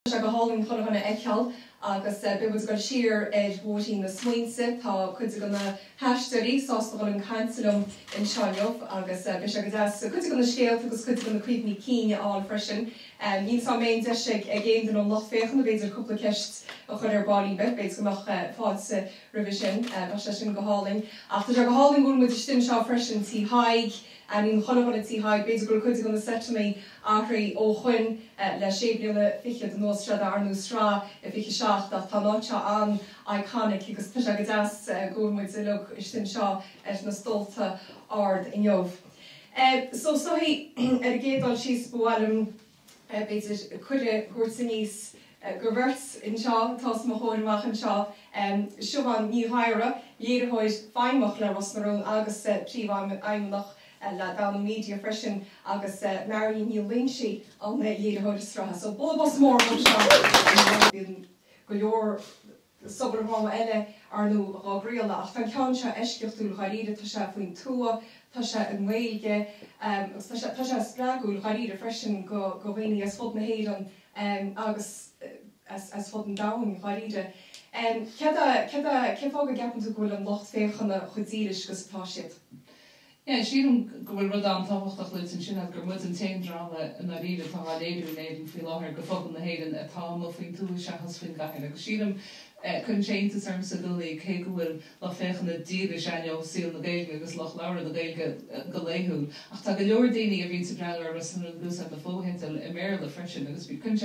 Go háling chuna eiceal agus bibus go siar bhótí na smaoinse tá chuide gona heisteí sásta go an cancelum in seomh agus bis agus chuide gona scéalt agus chuide gona cuiimní cíine á freisin. Ní tá méon deise géan an loch féchan a bhéidir cúpla ceist a chud ar bailí bit, beit go nach fáilsa revision sin go háling. Ach tá go háling gúil muidir stin seo freisin tí haig and in chonagona tí haig beidir go chuide gona setmí áthraí ó chuin le sébliúna fiche den nóstra arnú srá a fiche seach dat tá náte an iconic agus tu go das gúmuid sa lug istin seo na stolta ard in jobh. So hí ar a géadál síos bhilm beidir chuide chuirsa níos go bhirt in seo tás mo chóinmach an seo siúbhan ní haire léidirthid feimach le Rosmarún agus príomh aimimnach le down media freisin agus Mary níl léinsi an léidirthid strath. So bol mór go leor subarháma eile arnú rábríala ach tá ceann se eisceochtú chaíide tá se faoin tua tá se an mhailge tá se spregúil chaíide freisin go bhhaoine as fud na héan agus as fud an dain chaíide. Ce fág a gapan tú gohfuil an locht féchanna chudíris gus atá siad. Ja, sílim go bhfuil rud an táhachtach le sin sin gur mud an téimdrála na riide tá léidir éidir fi láthir go fogan na héan atá mo faoin tú seachas fin gaiile. Agus sílim chun séntas arm sa dulí cé go bhfuil le féchan na díide seanne síl na gaige agus lech leabhar na gaige go léithú. Ach tá go leor daoine a bhín sa breir was san gus an na fóhéntal i méir le freisin, agus bhí chun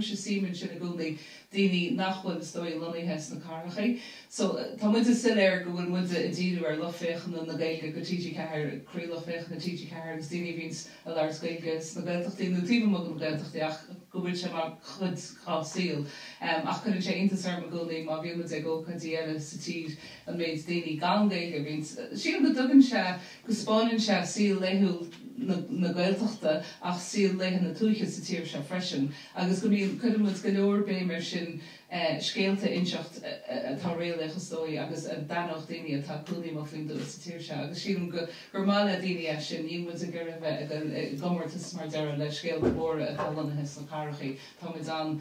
se símin sin a gúnaí daoine nachfuil stoi loníthes na carchaí. So tá muide siléir go bhfuil muide i ddíú ar le féchan na gaige go tíí ceir cruúla féchan na tíí ceir agus daoine víns a lars gaiges na gailteachtaí na tíomh mo an gailteachtaí ach go bhfuil se mar chud cá síl. Ach chun sé intas ar gúnaí má bhí muid go chudíile sa tír an méid daoine gangaige víns. Síl go dugann se go spáinn se síl léthúil na gailteachta ach síl léthe na túiche sa tíir se freisin. Agus go bhíon chuidir go leor bé mar sin scéalta inseacht atá réala chustóí agus an danach daoine atá clúnaí má faoin dú sa tíir se. Agus sílim gur mála daoine sin íon muid a gur bheith gomartas mar deire le scéalta móra atá lonathes na carchaí. Tá muid an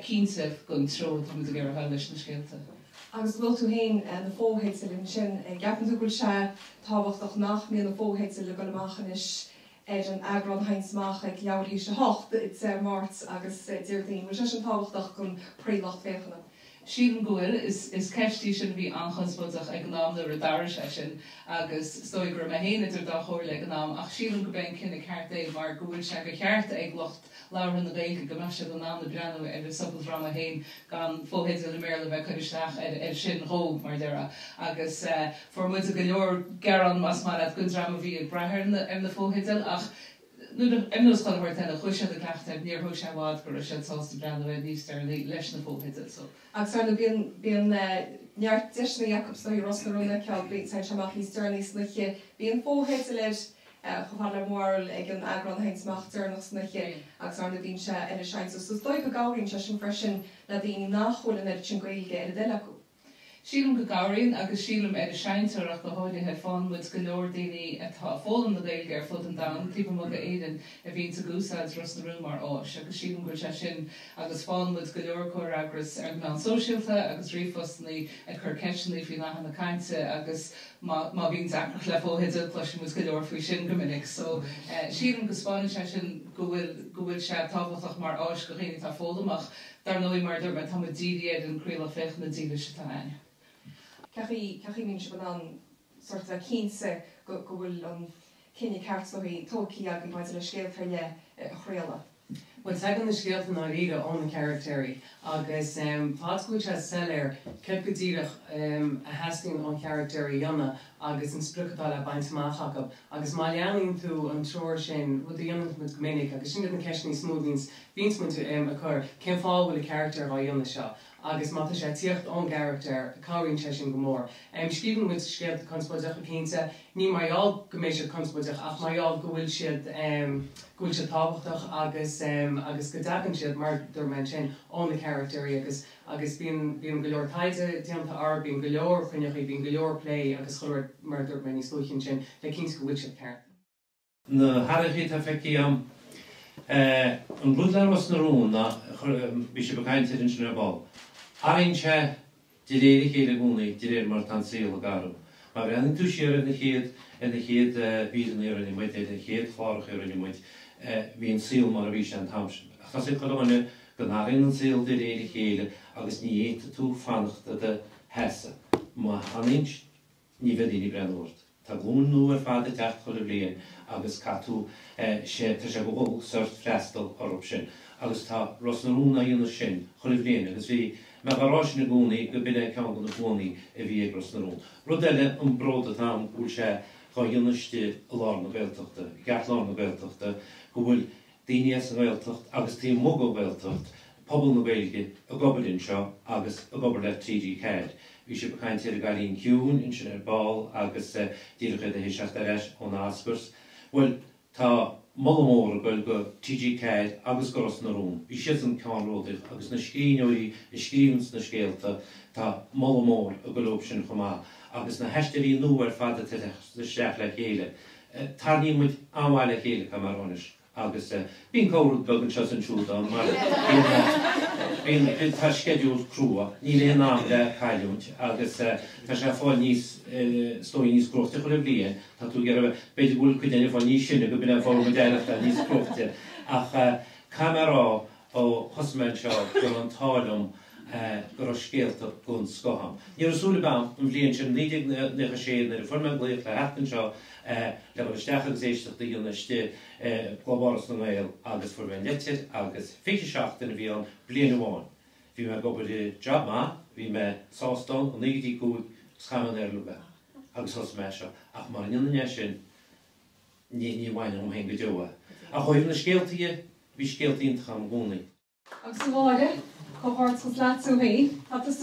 cínta gon tro tá muid a gur bheith leis na scéalta. Agus bhfuil tú hain na fóhéidsel in sin gapan tú goil se táhachtach nach mí na fóhéidsel le go amachchanis an agran haintsmach ag leabharí se hocht it's mát agus dúirtaí mu se an táhachtach gon prílacht féchanna. Sílim gohfuil is ceistí sin bhí anchansbudach ag gnám na radar sin agus stoi gur a héine idir dá chóir le gnám ach sílim go ben cinna ceart é mar gohfuil se go cheart ag locht láhar na gaige go me se an ná na breanú ar subalrám a héin gan fóhéidir le méle bheith chuisteach ar sin róg mar deire agus for muid a go leor geran mas mar a gundrama bhí ag brethir ar na fóhéidir ach Imnos gan wordt en goed de kracht heeft neer hoe zijn wat voor het zoals de branden die sterren les na vol hitte zo. Ik zou ben jaar tisne Jacobs naar Rosmarún kell be zijn chamach die sterren snitje ben vol hitte les gevallen moral ik een agron heinsmacht er nog snitje. Ik zou de bin en de schijn zo stoi go gaurin schon freshen na die nachholen net chingoige en de la. Sílim go gairíonn agus sílim ar a seinteach go háirithe fan muid go leor daoine atá fólam na gaeilge ar fud an dam, típa mo go éidir a bhíonn sa gúsáid Rosmarún mar áis, agus sílim go se sin agus fáin muid go leor chóir agus ar ná sóisialta agus rífosnaí a chur ceisinaí fao nach na cainte agus má bhíonn deacrach le fóhéidir plusin muid go leor faoi sin go minic. So sílim go spáin se sin go bhfuil se tábhachtach mar áis go réine tá fólamach dar nóí mar dúir tá díiad an cruúla fech na díile se tá aine. Cachi min se an sort a cínse go bhfuil an cinenne ceartlaí tóí a go bhaid le scéaltar le chréala. Well, second the scéalta na riide ón na charactéirí agus fágúil se selir ceipgadíireach a heasting ón charactéirí dionna agus an spluchatá le baintach agus má leanaíonn tú an troir sin rud dionn mu minic agus sin na ceisní smúdís víns mu tú a chur cén fáhfuil a charactéir bh dionna seo. Agus má sé tíocht ón charactéir cáíonn sé sin go mór. Scríban mu scéalta conspóideach a cínta, ní maiall go mééis se conspóideach ach maiall go bhfuil siad gohfuil se tábhachtach agus go dagan siad mar dúirmen sin ón na charactéirí agus bíon go leor taide déanta ar bíon go leor chuinechaí bíon go leor play agus chuir mar dúirmen ní slúchann sin le cínta go bhfuil siad ceart. Na haraí tá feici An bhúdlar was na rún na bhí sé becainte in sin ball. Againn se de réir chéile gúnaí de réir mar tan síl a garú. Má bhí an tú siar in na chéad bían ar an muid in chéad fárach ar an muid hí an síl mar a bhí sé an tamsin. Tá sé chuine go náirn an síl de réir chéile agus ní éta tú fanachta de hesa. Má haninch ní bheith brenúirt. Tá glún nó ar fád techt chuile blian agus catú sé tá sé go suirt freistal orb sin. Agus tá ros na rúna dhéana sin chuile blian agus bhí me garráis na gúnaí go bine cean go na gúnaí a bhí ag ros na rún. Rud eile an bród atá bhúil sé chá dhéanaiste lár na bhéalteachta, gceart lár na bhéalteachta, go bhfuil daoine an bhéalteacht agus tí mó go bhéalteacht, pobl na Gaeilge a gobarlinn seo agus a gobar le trídí céad. Bhí sé becainte a galín ciún in sin ar ball agus dírecha a héisteach éis ón ascars. Well, tá mollamór goil go TG céad agus goras na rún. Bhí si an ceanródaigh agus na scríneoirí i scríbans na scéalta tá mollamór a golób sin chumá. Agus na heisteí nó ar fada seach le chéile. Tarní muid amháil le chéile camarónis. Agus bín cóir began se an siúda mar bín tá skeúil crúa, ní le ná le caiúnt agus tá sé fáil níos stóí níos crochta chu le blian, tá tú gar beidir bhúil chu déanana fáil níos sinna go bina fáil déanachta níos crochta ach camerá ó chosmeid seo go an tálumm gur scéalta gún scoham. Níor súla bam an bblion sin nídig na sé na forma gléoch le hetan seo le go isteach agus éisteach dhéanana iste globáras na Gael agus for bheith letir agus féice seach in bhí an blian amháin. Bhí me go job má, bhí me sástán an nígadtí cúd schaman ar lube agus os me seo ach mar inne sin ní bhaine am hen go deoa. A chuir na scéaltaí bhí scéaltaí cham gúnaí. Agus bháide Cohort was laat heen, dat is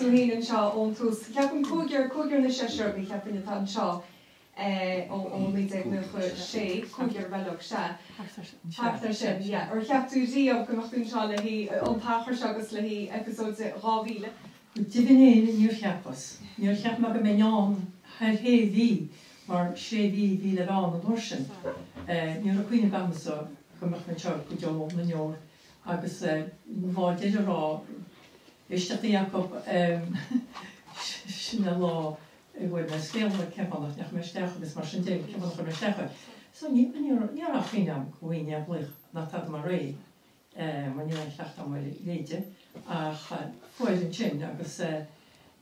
heen in Shaw on toes. Ik heb een koeger na Cheshire, ik heb in het aan Shaw. On niet echt nog shea, koeger wel ook Shaw. Harter shin, ja. Or ik heb tu zie op nog toen Shaw lehi, on pacher shagas lehi episode rawiele. Divine in Newcapos. Newcap mag een jan, her he wie, maar shea wie le aan de dorschen. Nieuw queen van me zo, kom ik met jou, goed jou op mijn jaar. Agus bháil idir rá isteachta Jacob sinna lá bhfuil me scéalna cefanach neach meisteach agus mar sin déag cefanach meistecha. So ní a chinam gohaine bluich na tad mar ré mar ní an chleachta mar léide ach foiil an sin agus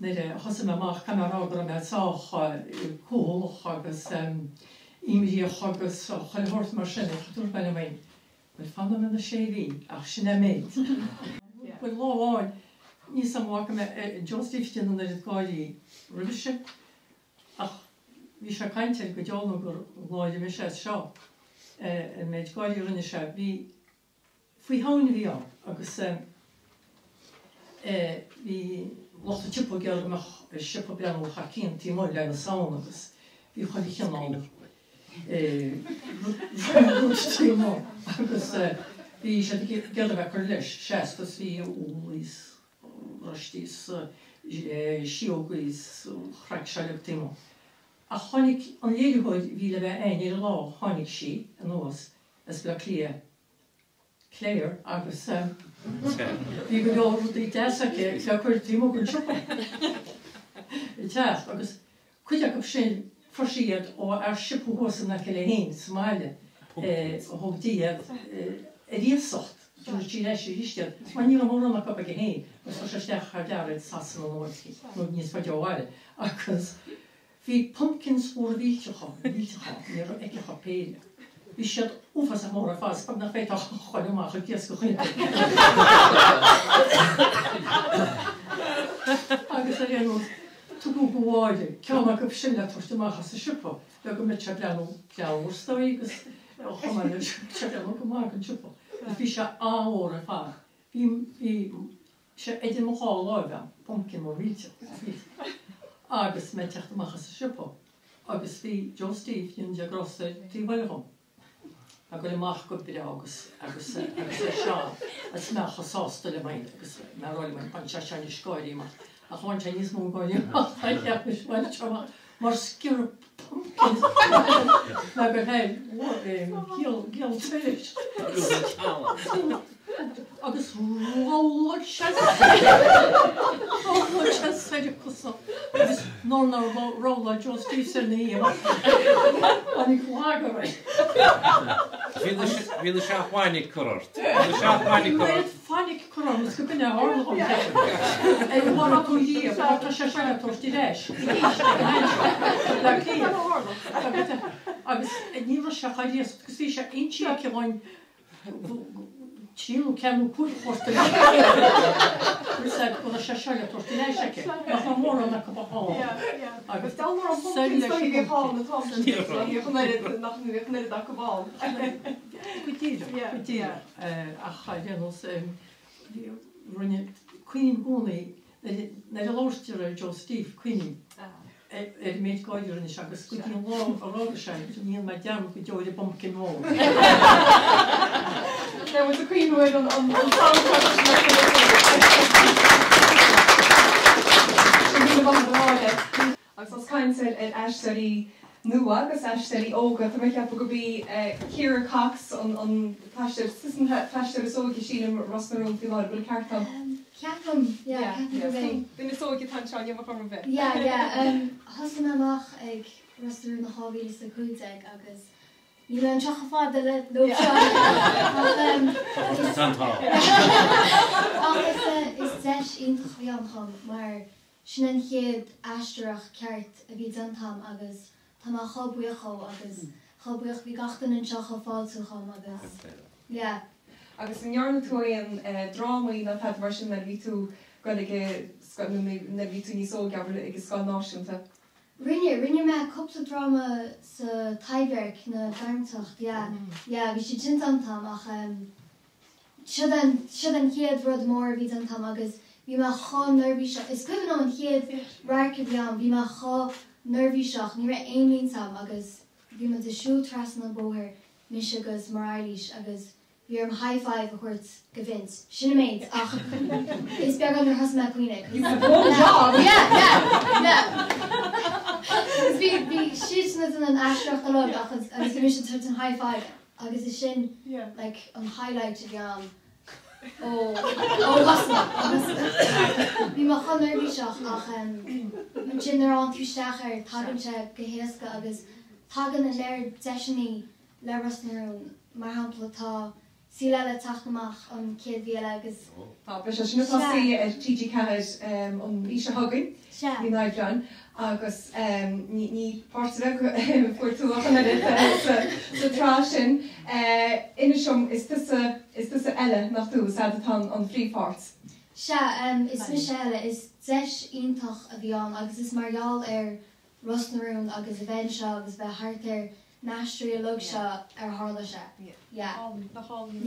chosa amach camerrágur meách cóch agus imíoch agus choilhort mar sin chaúr baile main. Wel fan am yn y seifi, ach sy'n emyd. Wel láháin, ní sam wach am Jostiftin yn yr gwaeli rydysig. Ach, fi eisiau caintel go diolno gur láid am eisiau sio. Yn meid gwaeli rydyn eisiau, fi hawn fi o, agus fi lot o tipo gyr ymach sipo bian o chacin ti mwy lein y sawn agus. Fi chwali chianol. Agus bhí sé geadh leis seaachtas bhí úlís rastís siógaís chreic seileh tímo. A tháinig an léileúid bhí le bheith aon ar lá tháinig si an nuas as le léir agus bhí go leorú í deacha le chuir tímo gon siúpa. I teach agus chuideach go sin Forsíad ó ar sipúhósan na le héin smáile hógtíad ríomhsocht dúir tí leis ríistead. Má ní mór go go héin, gus tá séisteach ar dead sasan an nóirtí, nó níos fa deáile. Agus bhí pumpkins mór vítecha, ní eicecha péile. Bhí siad úfas a mór a fás, pag na féitach chuileach a gias go chuinte. Agus a réanú tu bháide, ceanna go sin le tuairteach sa siúpa, le go mit se bleanú ceanúirstaí agus chumáile se bleanú go mar an siúpa. Bhí se áhór a fach. Bhí se éidir mo cháláide, pumpkin mór víte. Agus me teachtamach sa siúpa. Agus bhí Joe Steve dún de grosta tíhhailechom. A go le mach go bide agus seán a smeach a sásta le main agus me roiile man pan se seanna scóirí mar. A chuáin sé níos mó gáil a cheap is bhaile teach mar scir pumpkin. Na go hey, gil fish. Agus rolla chest féidir cosá. Agus nó rolla just tí san ní anig lága ré. Bhí seaachháinnig choirt. Fannig chum go binne hálum é mar tú dí tá se se tortí leis. Agus ní se chaíos gus sí se intí ceáin tíú ceanú pu chósta go se se tortí leis seice nach mór an go há. Agus Dá mar an nach go Gutí a chaidénos rinne Queen gúnaí na a lástear Jo Steve Queenie méid gáidir in agus go lá arága se níl me deam go deoid a bumpcin mó. There was a Queen word on Agus kaint an eisteí nua agus eisteí óga tá ceap go bhí Ciara Cox an taiiste taiiste sóga sin Rosnarún fiáil bud ceartam. Ceapam, Bhí na sóga tanseáin mar chum bheith. Thosan amach ag Rosnarún na hábhí sa cúteag agus ní an teach fád le nó agus is deis ionintach bhíam chum mar sin an chéad eisteach ceart a bhí dantam agus tá má chobuíocho agus chobuíoch bhí gachtain an teach fáilú chum agus. Agus an jarna túin drámaí na fe mar sin na ví tú goige na ví tú ní só gabre agus sá náisiúnta. Rinne me coppla drama sa taiwerk na darmtocht, bhí sé tin antam ach si an chéad rud mór bhí antam agus bhí me chá nervhí seach. Is cuian an chéad race bheam, bhí me chá nervhí seach, ní ra aonlín sam agus bhí me de siú tras na bóthir mis agus moráilís agus bhí am high five a chuirt gevint. Sinna méid ach is beag an has me cuiine. Bhí siad na an eisteach aló agus mis tuirt an high five agus is sin an highlight a bheam. Bhí mar chu nervhí seach ach an sin ar an túisteachar taganse gohéasca agus tagan a léir deisianí le Rosnarún mar hampla tá sí le taachtamach an céad bhíal agus. Tá be sinna táí ar TG Caid an Líse Hagainn ní naibrean agus ní páirte fuair tú sa trá sin. Ina siom is tusa eile nach tú tá an phríomhpát. Se is mis eile is deis ionintach a bhíán agus is margheall ar Rosnarún agus a bhain seo agus bheith thart ar náistrí a lug seo ar hála se. Bhí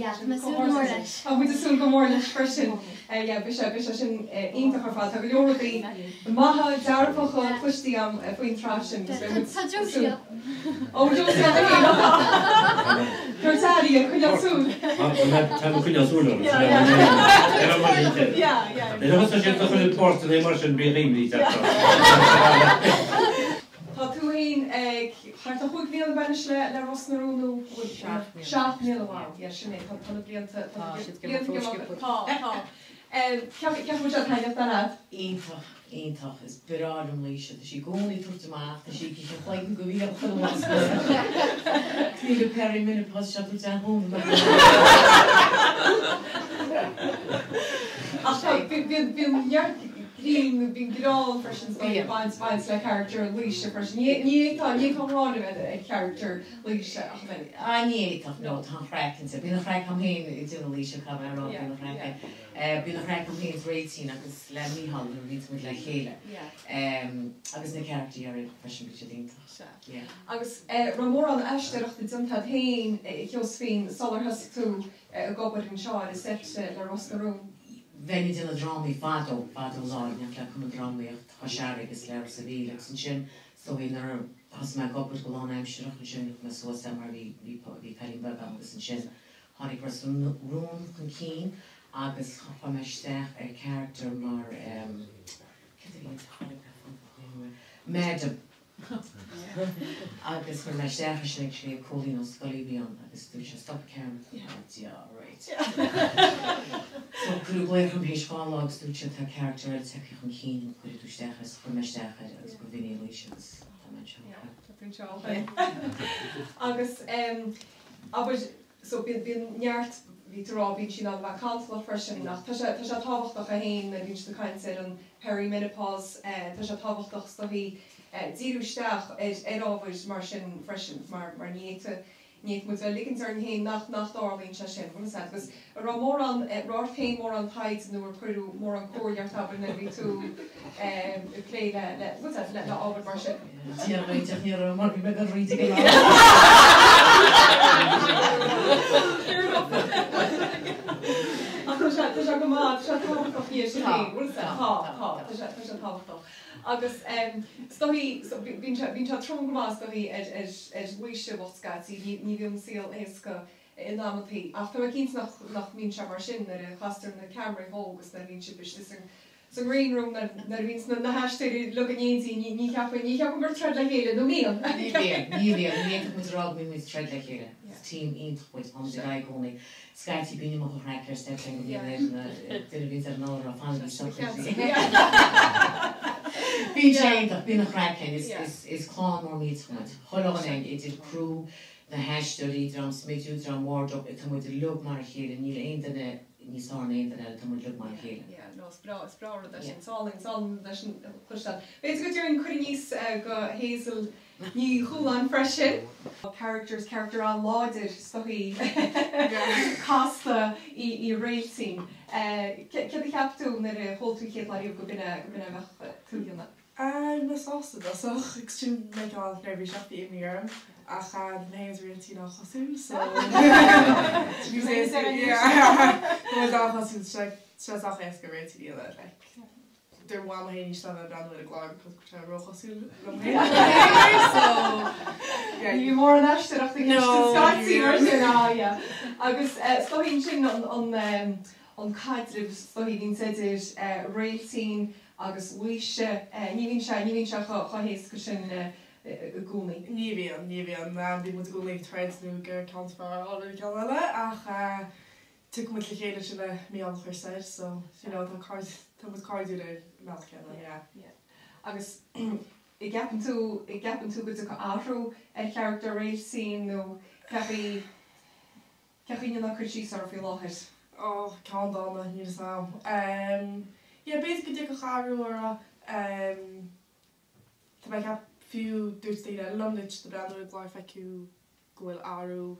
asún go mór leis freisin be sin ionintach ar fáil, Tá go leordaí maithe dearfacha chluistí am faoin trá sin. Chuirtáí a chuileasún. Tá chuileasúla. sin chuil pórta é mar sin béí. Tá tú haon ag chuir a chuig bhíal bena le Rosnarúnú 7 mil sinné tána blianta ceapú heileach darad? Ítach is berádum líise, sí gcónaí tuairteach tá sí go chhlaigh go bhíal chu Clíú perí minipá se tú an hóm. Bhín grá freisin baint le character líise freisin. Ní chumrána bheith ag character líise. Níach nó tá chreicann sa bína chreic am héin i dúna líise camerará bína chreic. Bína chreic am héin réitín agus le míhall ví mu le chéile. Agus na charactí ar freisin bit dínta. Agus ramór an eisteach de dumtad hain cheos féin solar has tú a gobar an seáir is sepse le Rosnarún. Venni dil a drama fado lá neach le chun dramaíocht thosear agus leir sa bhí agus an sin so hí nar has me gopur go lá aimseach an sin me so mar bhí pein bag agus an sin hánig pras rún chun cín agus chafa meisteach ar character mar Madam agus chuir me stecha sin sé cholín os galíbíon agus dú se stop cam. Yeah, right. So cruú gléir chun héisáil agus dú se tá character te chun chin chuir dú stechas chuir me stecha agus go bhíine líisians. Agus so bíon neart bhí rá bhí sin an bhacantla freisin nach tá sé táhachtach a hain a bhín caiin sé an perimenopause tá sé táhachtach sta bhí díúisteach ábhaid mar sin freisin mar níte níl mu liginn ar an héin nach dálíonn se sin agus rá mór an rá féin mór an taid nuair chuú mór an cóirart tab na bhí tú lé le ábhaid mar sin. Tíarréiteach ní mar bhí me an ríide go má se táhachtach hí sin táhachtach. Agus bhín se trom goás go bhí bhuiise bhscatí ní bhíon síl éca in námatí. Aftar a cíns nach mín se mar sin ar a chastar na camera hógus na bhín si san greenroom na vín na hastéir lu anéí ní ceap mar tre le héile nó míon. Ní mu rá mí mu tre le chéile. Team inpuit an de gaiigónig. Skytí bíine mo chreair ste ví ar ná a fan so. Bí sé bí chreain is chlá mór míid. Choáin idir crew na heisteirí dram smidú dram wardrop it mu lu mar chéile ní aine ní sá éine mu lu mar chéile. Bra sin sáling chuiste. Beidir go dúrin chuir níos go hézel ní chuúlan freisin. Character an láidir stoí casta í réilsín. Ce ceapú na a holtú chéad leíomh go binine túna. Nas ásta dasach extreme meáil nebhí seachtaí imíarm a cha néos riintí nach chosú so dáchasú éca réití le der bháil héí sta a brand le gláir chu rochasú Ní mór an eisteach agus stohín sin an caiidirh stohí hín séidir réilsín agus bhuiise ní se chohééis go sin gúnaí. Ní bhíon bhí mu gúnaí treidú gur canfar á ceile ach tu mu le chéile sin le mí an chuirsaid so tá cardú le meile. Agus i gapan tú go go áhrú character réilsín nó ceine nach chuirtí ar fí láthir. Ó cá dána ní ná. Basically go chaú tá me cap fiú dústíide lumnit de brandú gláir feiciú gohfuil áú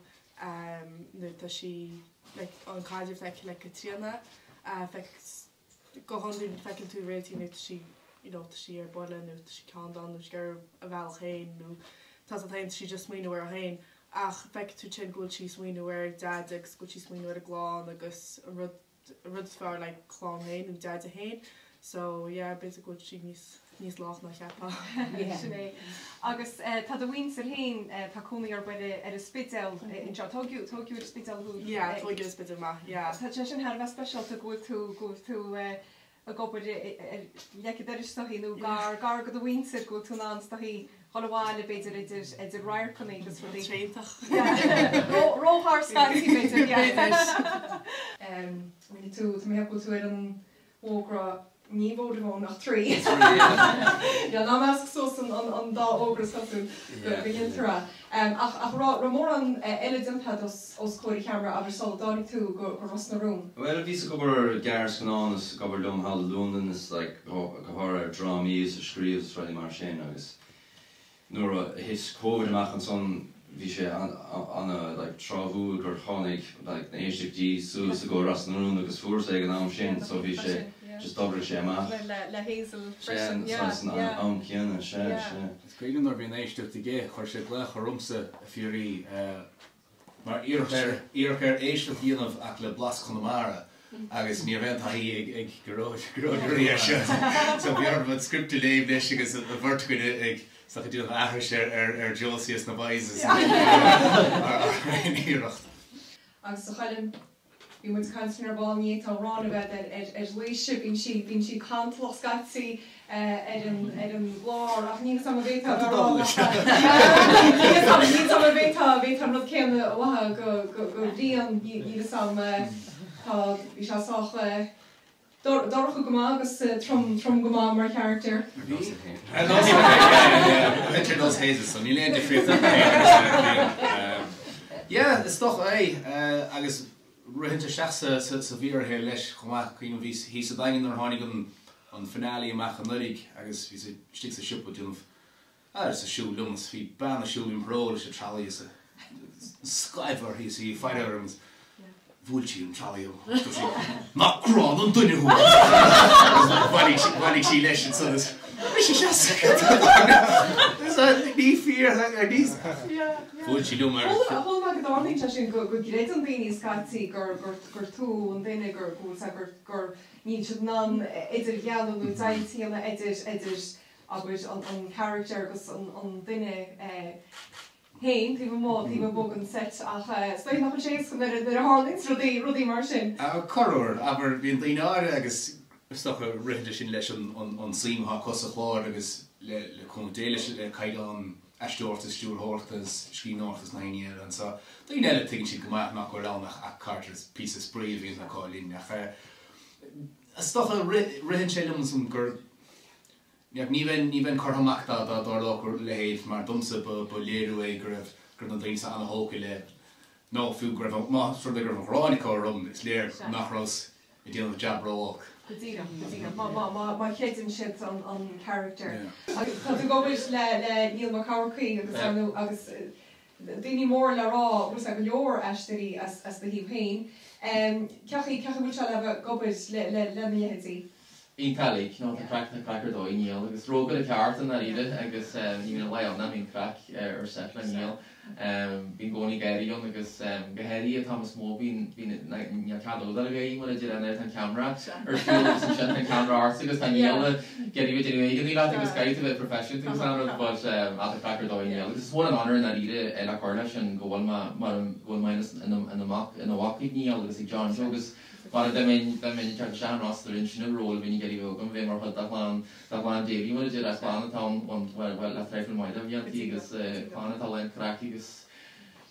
nu tá si an caidir feici le go tríanana go honú fecinn tú réití nu si si ar boile nu si cádan nu gur a bhil chéin nó tá a tain si just smuoinú ar a hain ach feic tú sin gúil si smuoinú ar dedegus go si smuoinú ar a glán agus rud fear le chlán hain and dead a hain so basically she níos lách na cheappa. Agus tá a bhain ar hain tá cúnaí ar buile ar a spital in tógiú ar spital hú. Tógiú spital má. Tá sin har bheith specialta go tú a gopur leidir stohíú gar go a bhaintir go tú ná stohí choháile beidir idir rair chunaí agus ru tréintach. Róthar scanty beidir. Mí tú mé go tú ar an ógra ní bóda bhón nach trí. ná measc sos an dá ógras cosú gohéntarrá. Ach rá mór an eile dimpad os cóirí camera a sol dánig tú go ros na rúm. Well, ví gobar gars gan is gobar dom hall London is gohar dramís a scríos rally mar sin agus nuair his COVID amach an son bhí sé anna trabhú gur tháinig na éisteachtaí suas a go ras na rún agus fuair ag an am sin so bhí sé just dobre sé amach. Le héasal freisin an céanna sé. Scríann ar bhíon éisteachta gé chuir sé le chorumsa a fiúí mar íorchar éisteach dhéanamh ach le blas Connemara agus ní bhaint haí ag goróí se. So bhíar bud scriptú léh leis agus a bhirtuine ag sa go dúh ahir sé ar Josias na bhaizes íirecht. Agus sa chailm bhí mu cantar ball ní tá rán bheith léise bhín si cantlach scatí an glár ach ní sam bhéh bhéh am rud céanna wathe go bhríon ní sam bhí se soch Dorcha go agus trom go mar character. those hazes, so you learn different. Yeah, it's toch agus roinnt seachsa sa bhír here leis chumach cín hí sa dain ar tháinig an finale amach an nurig agus hí sa stig sa siúpa dúmh sa siú lumas hí ban a siúlín bro leis a tralaí sa skyver hí sa fight arms bhúiltí an tralaí nach crán an duine hú bhanig sí leis an sonas Is je ní fear Bhúiltí lu mar Hol me dáning sin go gréit an daoine scatí gur tú an duine gur gur ní ná idir geanú datíanana idir agus an character agus an duine Hein, tí bog an set ach stoid nach sé go ar hálings rudí mar sin. Choir aber bhíon daoine áire agus stoch a roinnt sin leis an síimtha cos a chláir agus le chumdéile caiid an eisteoirtas stúrthórtas scríbhnortas na haine an sa daoine eile tuigeann siad go maith nach go ránach a cartas pí sprí bhíon na cáilín nach stoch a roinnt sé lumsan gur ní bhain chorthamachta dá lágur le héad mar dumsa ba léirú é gur na daoine sa anna hóca le nó fiú gur má gur an ránicá rum is léir nachrás I déanamh jabróach. Má chéan siad an character. Tá tú gobis le níl mar cabhaí agus daoine mór le rá bus a go leor eisteí as do híomh féin. Ceachí bhil se le gobis le méhétí. Ín talig, ná crack na crackar dó níl, agus róga le ceartan ar ide agus ní le na hín crack ar set le níl. Bhín gcónaí gairíon agus gohéirí a Thomas mó bhín cadú a bhéh mar idir an an camera ar fiúil sin an camera art agus tá níl geirí éigen í le agus gaiite bheith profession tú san bud a crackar dó níl. Agus bhfuil an anar na ide le chuirne sin go bhfuil mar bhfuil mainas in bhacaí níl agus ag John Jogus But I mean, Sean Roster in sin role when you get you go we mar that one Davey what did I plan town on well after from my agus plan talent crack agus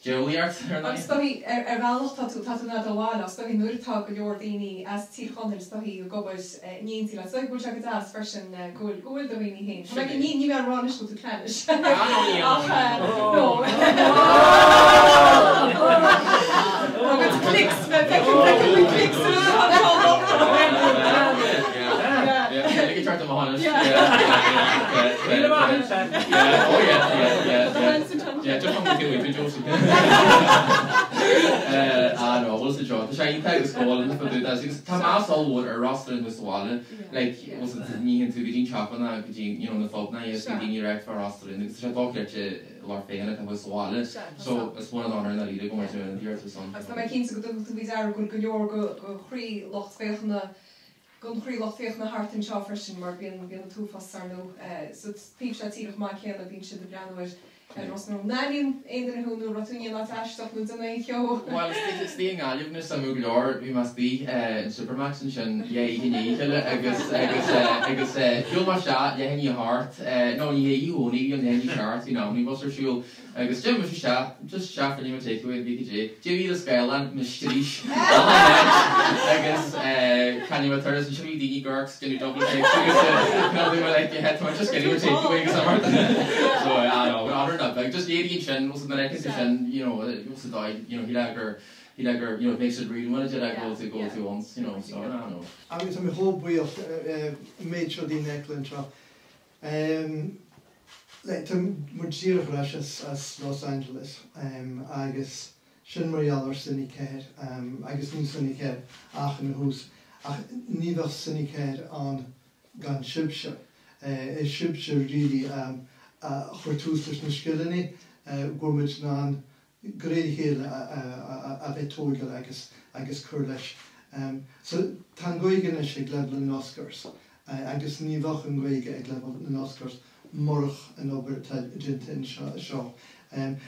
Joey art stohi bhealach tá na doháil stohi nuirtá go leor daoine as tíchanir stohi go gobis níntí le stohi bú go as version goil do bhíine hén. Like ní bhe ránis go tú cléis. Clicks try to honest. Yeah, just want to do it Joseph. No, what's the job? The shiny tag is called for the that's Thomas Allwood or Rosslyn was Wallen. Like was it me into the Jean Chapman and you know the folk now yes getting direct for Rosslyn. It's a talk that Lord Payne and was Wallen. So it's one honor that you go to the earth or something. So my kids go to be there go free lots of Gon chríoch féoch na hart in seo freisin mar bíon túfas ar nó so tíh se tíach má chéanna bhín si de breanúir Ros nó naíon éidir húnú ratúine lá teisteach nó duna teo. Well tíon gáilúna sa mú leir bhí mas bí in Supermax sin ghinnéile agus fiúil mar se lehéní hart nó ní héúí an héní seart ní was siúil agus Jim se just seaar ní takeaway BJ. Jimmy the Skyland mysteries agus can thurs and should be Gorks can you double take like your head just getting your takeaway so I know honor up like just 80 chin was in the next session he died he it makes it really wanted to go to once so I don't know I mean some whole way of made sure the neckline like to Mujira as Los Angeles agus sin marialler sinnig care agus ní sinnig care achan hús Níbh sinnig care an gan sibse is sibse really chuirtús leis na skillini gomuid ná gréhéile a bheith tógal agus cur leis so tá goigen is ag lebal an Oscars agus níbhach an goige ag lebal an Oscars morch an obair dintin seo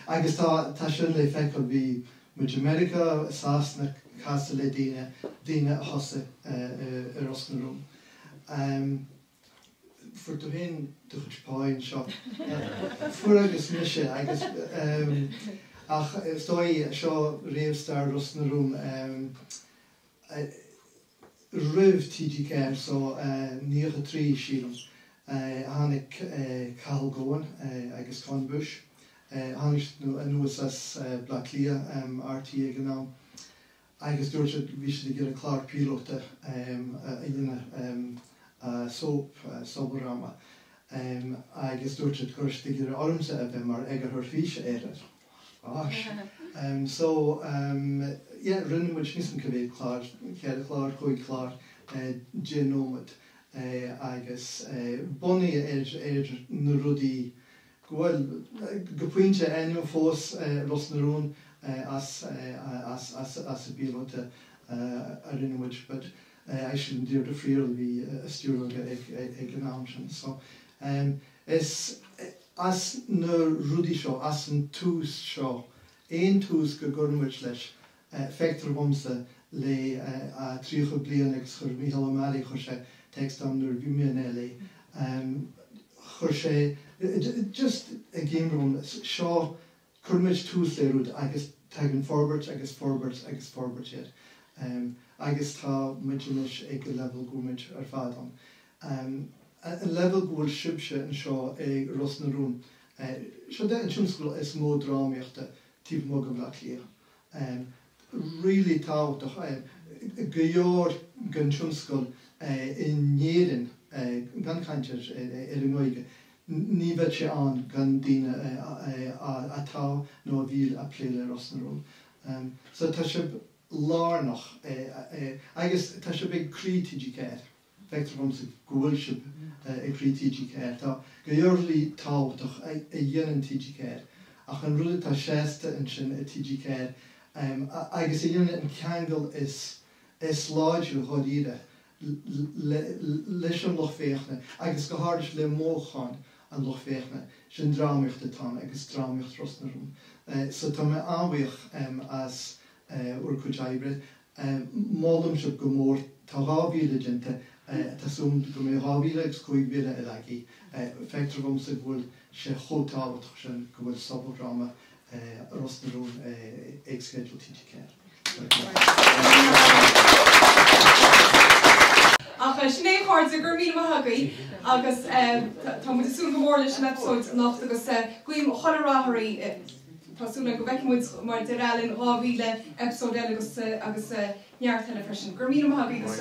agus tá sin le feicil bhí muid America Sasna casa le daine hosa ros na rúm. For to hen duch páin seo. Fu agus mise agus ach stoi seo réimstar ros na rúm rih TG so níocha trí sílam. Hannig Cal Gowan agus Con Bush. Hannig nuas as Blacklia RT genau. Agus dúirte bhí sé gur a clár píochta soap sobarama. Agus dúirte chuirte gur ormsa a bheith mar ag a thuir físe éad. So rinne muid nísan go bhéh clár, cead clár, chuig clár, genómad. Agus bunny na rudí gopuinte enniu fós ros na rún as a bíote a rinnemuid, but I shouldn't do the friel vi stúrga ag gnáamsin. So is as na rudí seo as an tús seo, éon tús go gurmuid leis feictar bhomsa le a tríocha blian agus chur Michael O'Malley chur sé text on the Viminelli. Chur sé just a game room Shaw Kurmich Tuesday road agus tagging forward agus yet. Agus tá muidirnis ag level gomid ar fadam. A level goil sibse an seo ag ros na rún. Seo de an siúnscoil is mó drámíochta tíb mo go bhla clia. Really táhachtach go leor gan siúnscoil in Néirin gan caintear ar an Ngoige. Ní bheith sé an gan daoine atá nó bhíl a pléile ros na rún. So tá sé lárnach agus tá sé big crí TG céir. Feictar bhm sa gúil sib i crí TG céir. Tá go leorlaí táhachtach a dhéanaan TG céir. Ach an rud tá séasta an sin a TG céir. Agus a dhéanaan an ceangal is láidú chodíide. Leis an lochféachna, agus go háiris le móchan an lochféachna, sin drámíocht atá agus drámíocht ros na rún. So tá mé anmhaoch as Ócáid Ibre, málam se go mór tá rábhíle dinta, tásúm go mé rábhíle agus chuig bhíle a legaí, feictar bhm sa bhfuil sé chótáhacht sin go bhfuil sabhráma ros na rún ag schedule TG Ach sné háir a gur mí hagaí agus tá mu asún go mór leis an episóid nach agus goim choráthairí tásúna go bheicimid mar de rálinn rábhíle episód agus neartile freisin. Gur mí hagaí agus